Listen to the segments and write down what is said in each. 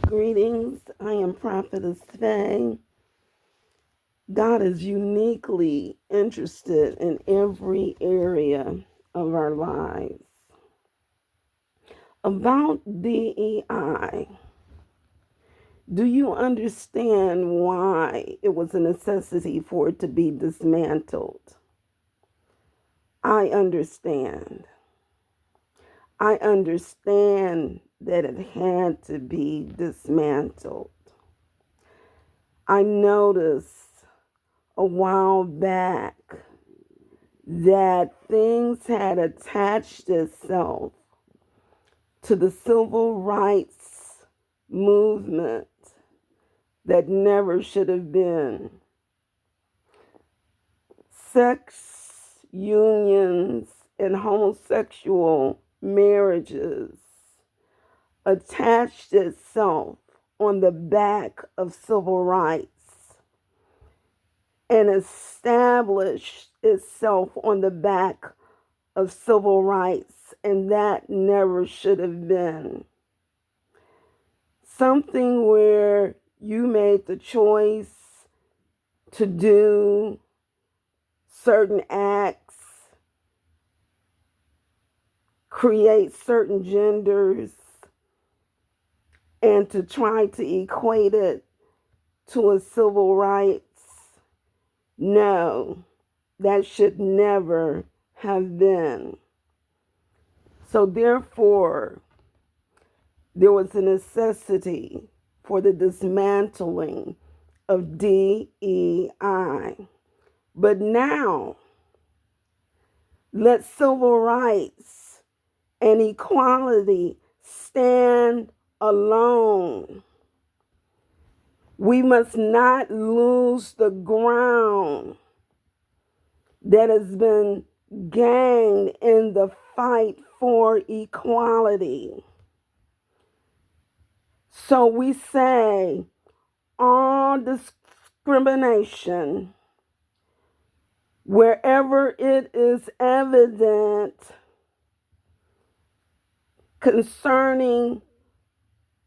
Greetings. I am Prophetess Faye. God is uniquely interested in every area of our lives. About DEI, do you understand why it was a necessity for it to be dismantled? I understand. I understand that it had to be dismantled. I noticed a while back that things had attached itself to the civil rights movement that never should have been. Sex unions and homosexual marriages attached itself on the back of civil rights and established itself on the back of civil rights, and that never should have been. Something where you made the choice to do certain acts, create certain genders, and to try to equate it to a civil rights. No, that should never have been. So therefore, there was a necessity for the dismantling of DEI. But now, let civil rights and equality stand alone. We must not lose the ground that has been gained in the fight for equality. So we say all discrimination, wherever it is evident concerning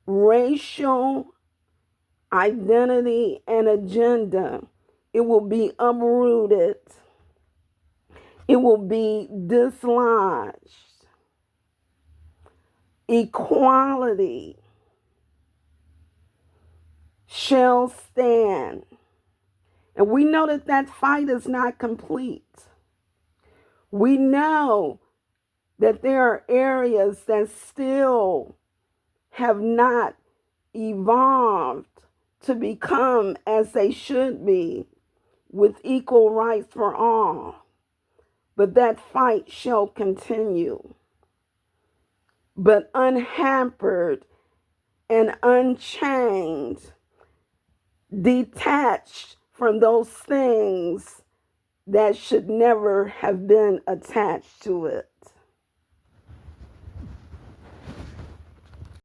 racial identity and agenda, it will be uprooted. It will be dislodged. Equality shall stand. And we know that that fight is not complete. We know that there are areas that still have not evolved to become as they should be, with equal rights for all. But that fight shall continue. But unhampered and unchained, detached from those things that should never have been attached to it.